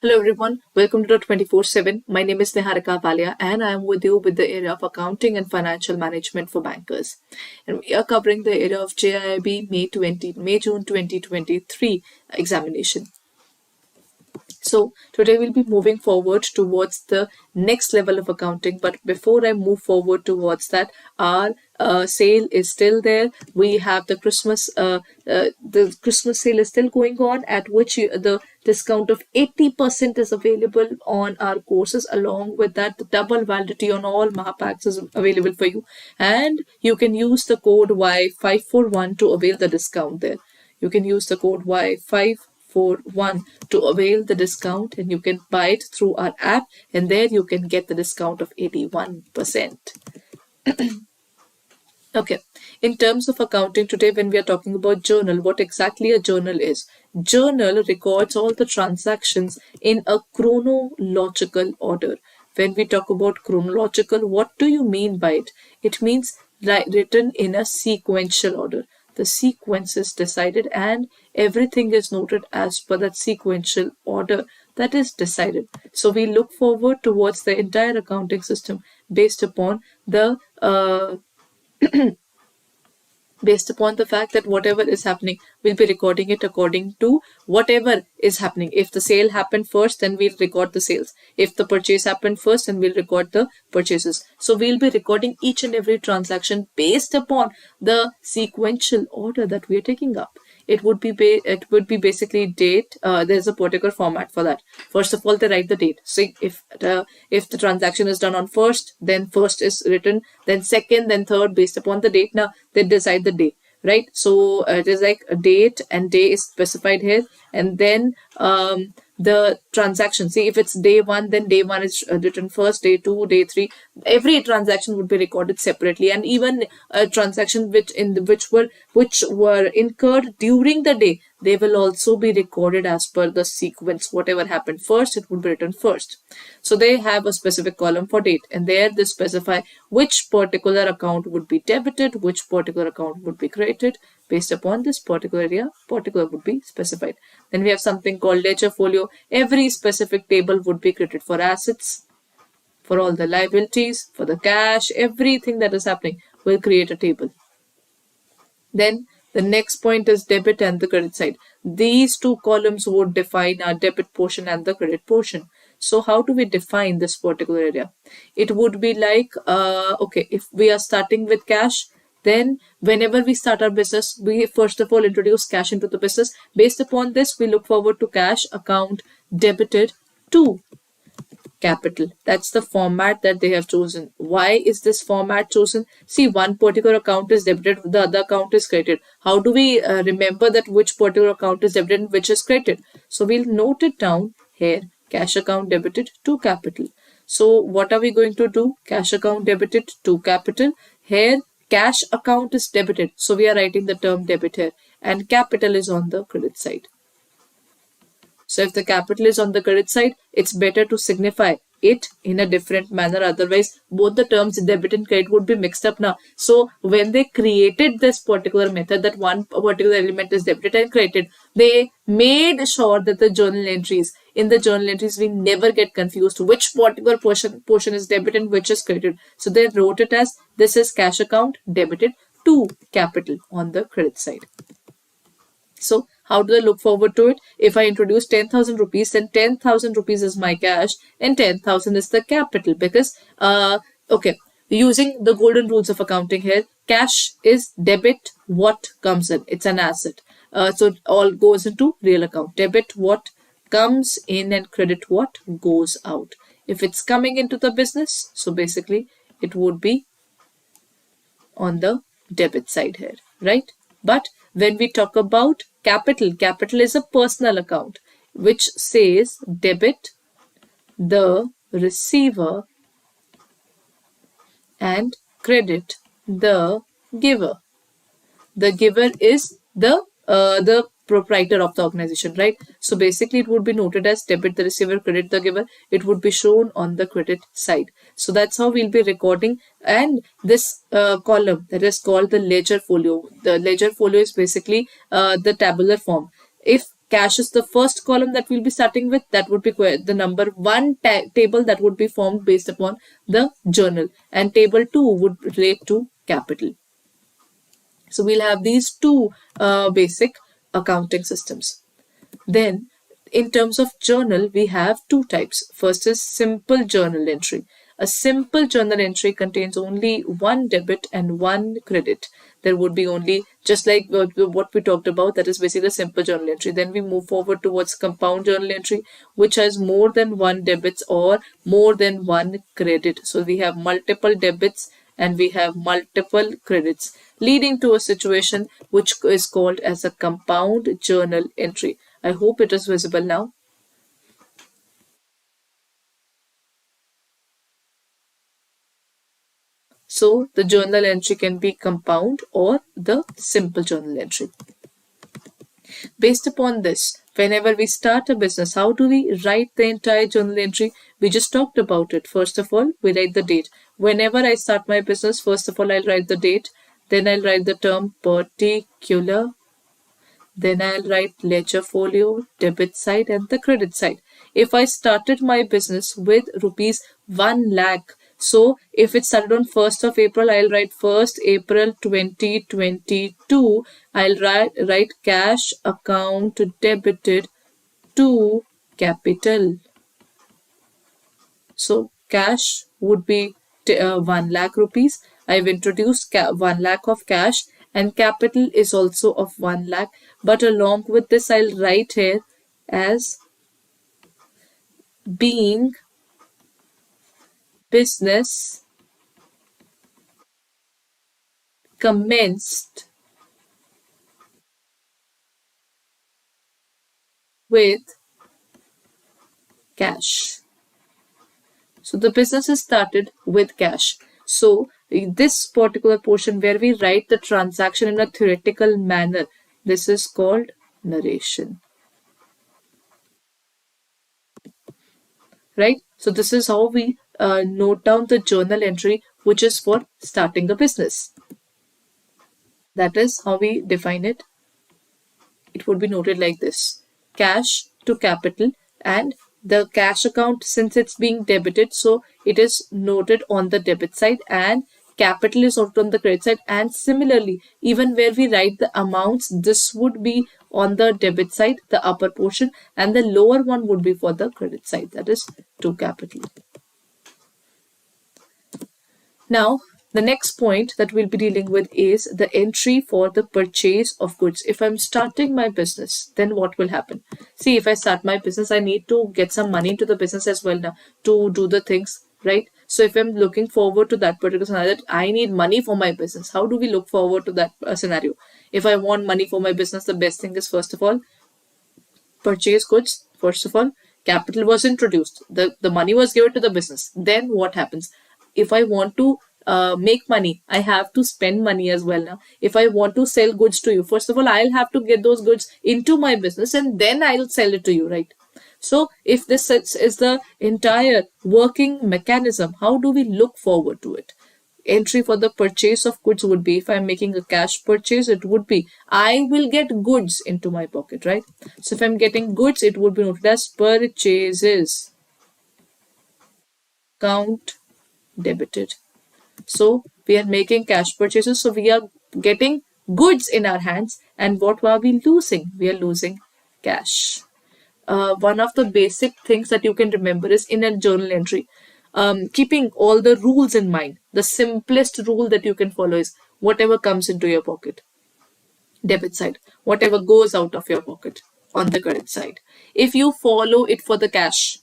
Hello everyone, welcome to the 24/7. My name is Niharika Valia and I am with you with the area of accounting and financial management for bankers. And we are covering the area of JAIIB May-June 2023 examination. So today we'll be moving forward towards the next level of accounting. But before I move forward towards that, our sale is still there. We have the Christmas sale is still going on, at which the discount of 80% is available on our courses. Along with that, the double validity on all Mahapacks is available for you, and you can use the code Y541 to avail the discount there. You can use the code Y541 to avail the discount, and you can buy it through our app, and there you can get the discount of 81%. Okay, in terms of accounting today, when we are talking about journal, what exactly a journal is? Journal records all the transactions in a chronological order. When we talk about chronological, what do you mean by it? It means written in a sequential order. The sequence is decided and everything is noted as per that sequential order that is decided. So we look forward towards the entire accounting system based upon the fact that whatever is happening, we'll be recording it according to whatever is happening. If the sale happened first, then we'll record the sales. If the purchase happened first, then we'll record the purchases. So we'll be recording each and every transaction based upon the sequential order that we are taking up. It would be basically date. There's a particular format for that. First of all, they write the date. So if the transaction is done on first, then first is written, then second, then third, based upon the date. Now they decide the day, right? So it is like a date and day is specified here, and then the transaction. See, if it's day one, then day one is written first, day two, day three. Every transaction would be recorded separately, and even a transaction which were incurred during the day, they will also be recorded as per the sequence. Whatever happened first, it would be written first. So they have a specific column for date, and there they specify which particular account would be debited, which particular account would be credited. Based upon this particular area, particular would be specified. Then we have something called ledger folio. Every specific table would be created for assets, for all the liabilities, for the cash, everything that is happening will create a table. Then the next point is debit and the credit side. These two columns would define our debit portion and the credit portion. So how do we define this particular area? It would be like, okay, if we are starting with cash, then whenever we start our business, we first of all introduce cash into the business. Based upon this, we look forward to cash account debited to capital. That's the format that they have chosen. Why is this format chosen? See, one particular account is debited, the other account is credited. How do we remember that which particular account is debited and which is credited? So we'll note it down here. Cash account debited to capital. So what are we going to do? Cash account debited to capital. Here, cash account is debited. So we are writing the term debit here, and capital is on the credit side. So if the capital is on the credit side, it's better to signify it in a different manner. Otherwise, both the terms debit and credit would be mixed up now. So when they created this particular method, that one particular element is debited and credited, they made sure that in the journal entries, we never get confused which particular portion is debit and which is credited. So they wrote it as this is cash account debited to capital on the credit side. So how do I look forward to it? If I introduce 10,000 rupees, then 10,000 rupees is my cash and 10,000 is the capital, because, okay, using the golden rules of accounting here, cash is debit what comes in. It's an asset. So it all goes into real account. Debit what comes in and credit what goes out. If it's coming into the business, so basically it would be on the debit side here, right? But when we talk about capital is a personal account which says debit the receiver and credit the giver. The giver is the proprietor of the organization, right? So basically it would be noted as debit the receiver, credit the giver. It would be shown on the credit side. So that's how we'll be recording. And this column that is called the ledger folio. The ledger folio is basically the tabular form. If cash is the first column that we'll be starting with. That would be the number 1 table that would be formed based upon the journal, and table 2 would relate to capital. So we'll have these two basic accounting systems. Then in terms of journal, we have two types. First is simple journal entry. A simple journal entry contains only one debit and one credit. There would be only, just like what we talked about, that is basically a simple journal entry. Then we move forward towards compound journal entry, which has more than one debits or more than one credit. So we have multiple debits and we have multiple credits, leading to a situation which is called as a compound journal entry. I hope it is visible now. So the journal entry can be compound or the simple journal entry. Based upon this, whenever we start a business, how do we write the entire journal entry? We just talked about it. First of all, we write the date. Whenever I start my business, first of all, I'll write the date. Then I'll write the term particular. Then I'll write ledger folio, debit side and the credit side. If I started my business with rupees 1 lakh, so if it started on 1st of April, I'll write 1st April 2022. I'll write cash account debited to capital. So cash would be 1 lakh rupees. I've introduced 1 lakh of cash, and capital is also of 1 lakh. But along with this, I'll write here as being business commenced with cash. So the business is started with cash. So this particular portion where we write the transaction in a theoretical manner, this is called narration. Right? So this is how we note down the journal entry, which is for starting a business. That is how we define it. It would be noted like this: cash to capital, and the cash account, since it's being debited, so it is noted on the debit side, and capital is noted on the credit side. And similarly, even where we write the amounts, this would be on the debit side, the upper portion, and the lower one would be for the credit side, that is to capital. Now, the next point that we'll be dealing with is the entry for the purchase of goods. If I'm starting my business, then what will happen? See, if I start my business, I need to get some money into the business as well now to do the things, right? So if I'm looking forward to that particular scenario, that I need money for my business, how do we look forward to that scenario? If I want money for my business, the best thing is, first of all, purchase goods. First of all, capital was introduced. The money was given to the business. Then what happens? If I want to make money, I have to spend money as well now. If I want to sell goods to you, first of all, I'll have to get those goods into my business and then I'll sell it to you, right? So if this is the entire working mechanism, how do we look forward to it? Entry for the purchase of goods would be, if I'm making a cash purchase, it would be, I will get goods into my pocket, right? So if I'm getting goods, it would be noted as purchases. Count debited. So we are making cash purchases, so we are getting goods in our hands, and what are we losing? We are losing cash. One of the basic things that you can remember is in a journal entry, keeping all the rules in mind. The simplest rule that you can follow is whatever comes into your pocket, debit side, whatever goes out of your pocket on the credit side. If you follow it for the cash,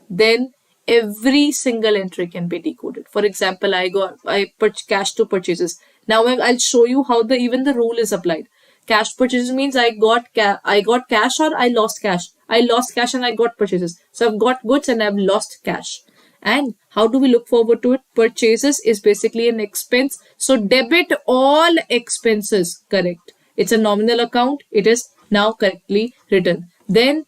then every single entry can be decoded. For example, I purchase cash to purchases. Now I'll show you how even the rule is applied. Cash purchases means I got cash or I lost cash. I lost cash and I got purchases. So I've got goods and I've lost cash. And how do we look forward to it? Purchases is basically an expense. So debit all expenses, correct. It's a nominal account. It is now correctly written. Then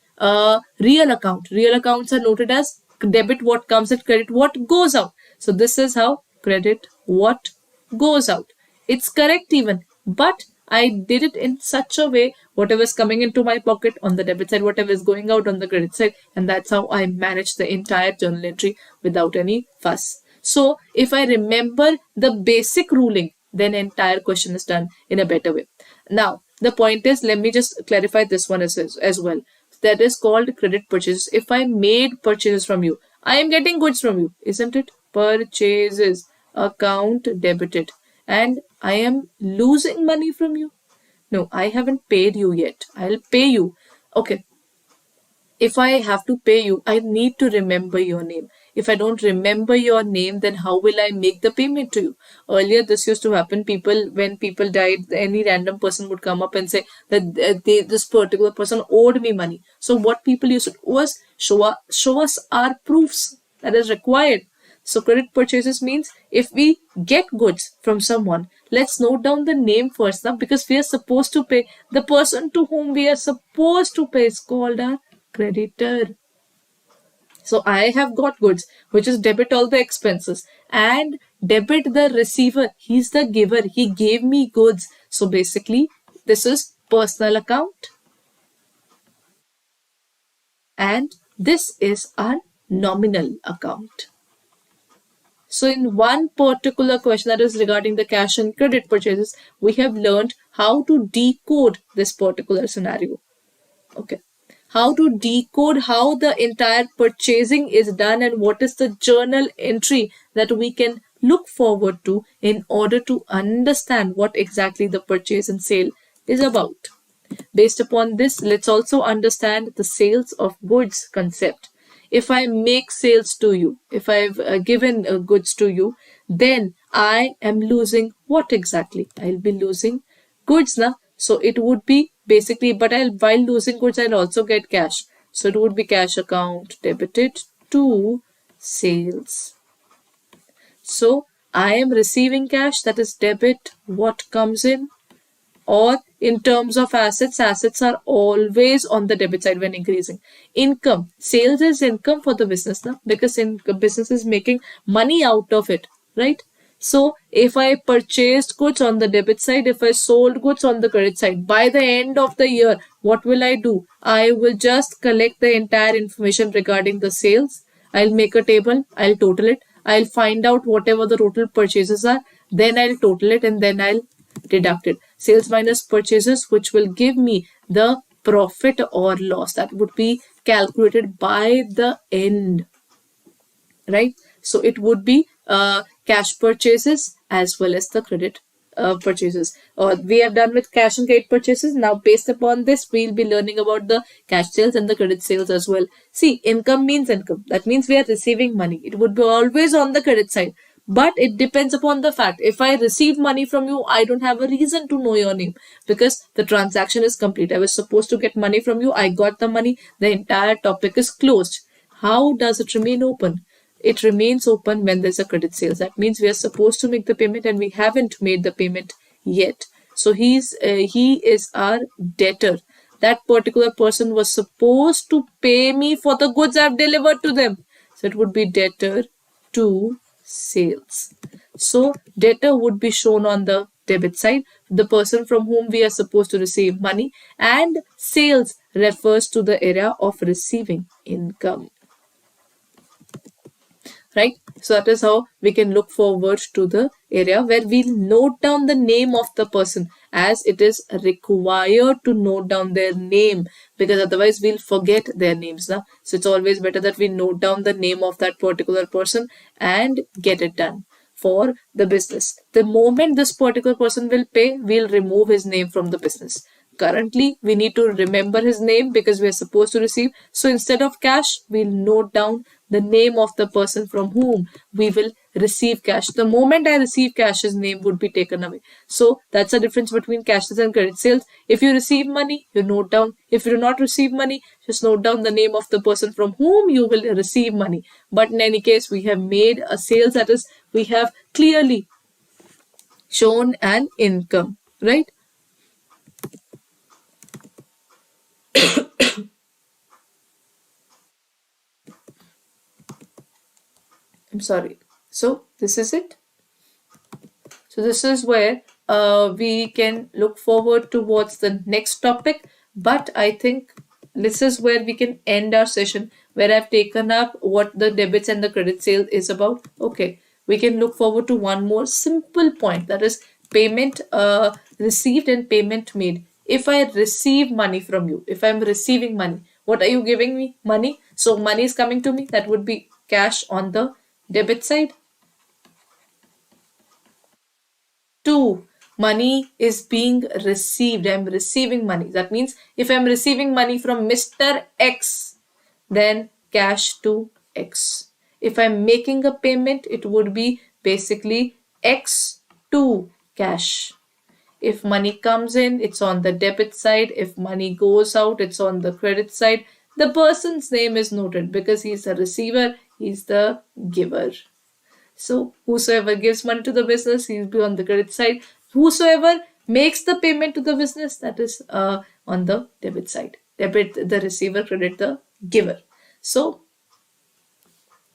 real account. Real accounts are noted as debit what comes in, credit what goes out. So this is how credit what goes out. It's correct even. But I did it in such a way, whatever is coming into my pocket on the debit side, whatever is going out on the credit side, and that's how I manage the entire journal entry without any fuss. So if I remember the basic ruling, then entire question is done in a better way. Now, the point is, let me just clarify this one as well. That is called credit purchases. If I made purchases from you, I am getting goods from you, isn't it? Purchases, account debited, and I am losing money from you. No, I haven't paid you yet. I'll pay you. Okay, if I have to pay you, I need to remember your name. If I don't remember your name, then how will I make the payment to you? Earlier, this used to happen. When people died, any random person would come up and say that this particular person owed me money. So what people used to do was show us our proofs that is required. So credit purchases means if we get goods from someone, let's note down the name first now, because we are supposed to pay. The person to whom we are supposed to pay is called our creditor. So I have got goods, which is debit all the expenses, and debit the receiver. He's the giver. He gave me goods. So basically, this is personal account, and this is our nominal account. So in one particular question that is regarding the cash and credit purchases, we have learned how to decode this particular scenario. Okay. How to decode how the entire purchasing is done and what is the journal entry that we can look forward to in order to understand what exactly the purchase and sale is about. Based upon this, let's also understand the sales of goods concept. If I make sales to you, if I've given goods to you, then I am losing what exactly? I'll be losing goods now. So it would be basically, but while losing goods, I'll also get cash. So it would be cash account debited to sales. So I am receiving cash, that is debit, what comes in. Or in terms of assets, assets are always on the debit side when increasing. Income, sales is income for the business now, because business is making money out of it, right? So if I purchased goods on the debit side, if I sold goods on the credit side, by the end of the year, what will I do? I will just collect the entire information regarding the sales. I'll make a table, I'll total it, I'll find out whatever the total purchases are, then I'll total it, and then I'll deduct it. Sales minus purchases, which will give me the profit or loss that would be calculated by the end, right? So it would be cash purchases as well as the credit purchases. We are done with cash and credit purchases. Now, based upon this, we'll be learning about the cash sales and the credit sales as well. See, income means income. That means we are receiving money. It would be always on the credit side. But it depends upon the fact. If I receive money from you, I don't have a reason to know your name because the transaction is complete. I was supposed to get money from you. I got the money. The entire topic is closed. How does it remain open? It remains open when there's a credit sales. That means we are supposed to make the payment and we haven't made the payment yet. So he is our debtor. That particular person was supposed to pay me for the goods I've delivered to them. So it would be debtor to sales. So debtor would be shown on the debit side, the person from whom we are supposed to receive money, and sales refers to the area of receiving income. Right? So that is how we can look forward to the area where we'll note down the name of the person, as it is required to note down their name because otherwise we'll forget their names now. So it's always better that we note down the name of that particular person and get it done for the business. The moment this particular person will pay, we'll remove his name from the business. Currently, we need to remember his name because we are supposed to receive. So instead of cash, we'll note down the name of the person from whom we will receive cash. The moment I receive cash, his name would be taken away. So that's the difference between cash sales and credit sales. If you receive money, you note down. If you do not receive money, just note down the name of the person from whom you will receive money. But in any case, we have made a sales, that is, we have clearly shown an income, right? I'm sorry. So this is it. So this is where we can look forward towards the next topic. But I think this is where we can end our session, where I've taken up what the debits and the credit sale is about. Okay, we can look forward to one more simple point, that is payment received and payment made. If I receive money from you, if I'm receiving money, what are you giving me? Money. So money is coming to me, that would be cash on the debit side. Two, money is being received. I'm receiving money. That means if I'm receiving money from Mr. X, then cash to X. If I'm making a payment, it would be basically X to cash. If money comes in, it's on the debit side. If money goes out, it's on the credit side. The person's name is noted because he's the receiver, he's the giver. So whosoever gives money to the business, he'll be on the credit side. Whosoever makes the payment to the business, that is on the debit side. Debit the receiver, credit the giver. So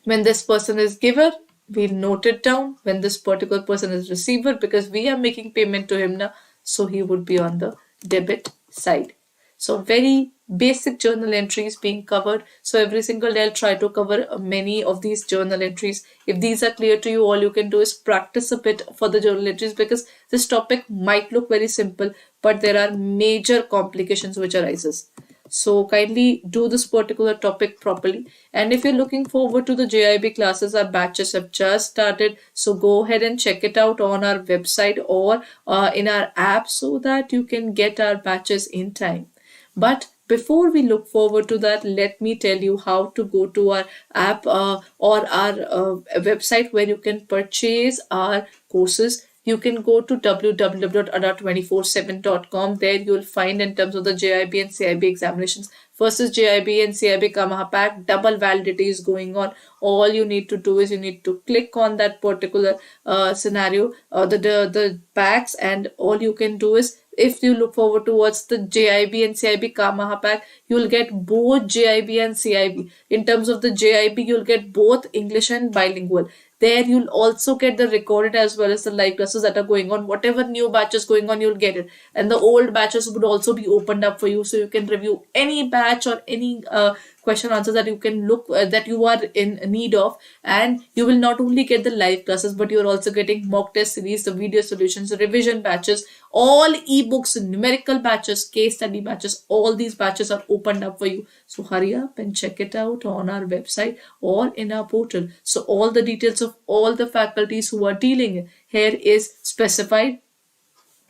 when this person is giver, we note it down. When this particular person is receiver, because we are making payment to him now, so he would be on the debit side. So very basic journal entries being covered. So every single day I'll try to cover many of these journal entries. If these are clear to you, all you can do is practice a bit for the journal entries, because this topic might look very simple, but there are major complications which arises. So kindly do this particular topic properly. And if you're looking forward to the JAIIB classes, our batches have just started. So go ahead and check it out on our website or in our app, so that you can get our batches in time. But before we look forward to that, let me tell you how to go to our app or our website where you can purchase our courses. You can go to www.adda247.com. There you will find in terms of the JAIIB and CAIIB examinations. First is JAIIB and CAIIB Kamaha pack. Double validity is going on. All you need to do is you need to click on that particular scenario, the packs, and all you can do is, if you look forward towards the JAIIB and CAIIB Kamaha pack, you will get both JAIIB and CAIIB. In terms of the JAIIB, you'll get both English and bilingual. There you'll also get the recorded as well as the live classes that are going on. Whatever new batches going on, you'll get it. And the old batches would also be opened up for you, so you can review any batch or any question answers that you can look that you are in need of. And you will not only get the live classes, but you're also getting mock test series, the video solutions, revision batches, all ebooks, numerical batches, case study batches. All these batches are opened up for you. So hurry up and check it out on our website or in our portal. So all the details of all the faculties who are dealing here is specified.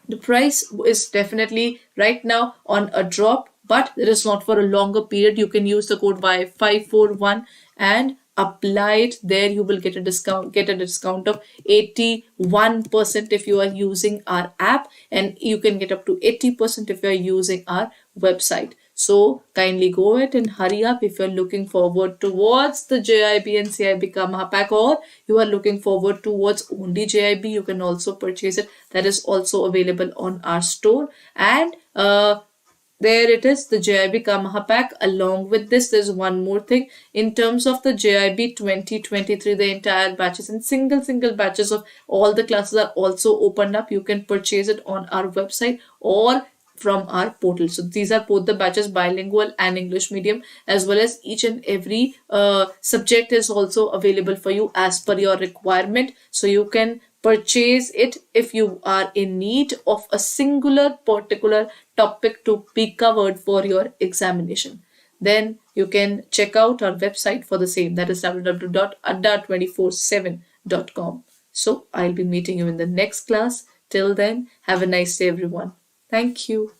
The price is definitely right now on a drop, but it is not for a longer period. You can use the code Y541 and apply it. There you will get a discount of 81% if you are using our app, and you can get up to 80% if you are using our website. So kindly go ahead and hurry up if you're looking forward towards the JAIIB and CAIIB Kamaha pack, or you are looking forward towards only JAIIB, you can also purchase it. That is also available on our store. And there it is, the JAIIB Kamaha pack. Along with this, there's one more thing. In terms of the JAIIB 2023, the entire batches and single batches of all the classes are also opened up. You can purchase it on our website or from our portal. So these are both the batches, bilingual and English medium, as well as each and every subject is also available for you as per your requirement. So you can purchase it if you are in need of a singular particular topic to be covered for your examination. Then you can check out our website for the same, that is www.adda247.com. So I'll be meeting you in the next class. Till then, have a nice day, everyone. Thank you.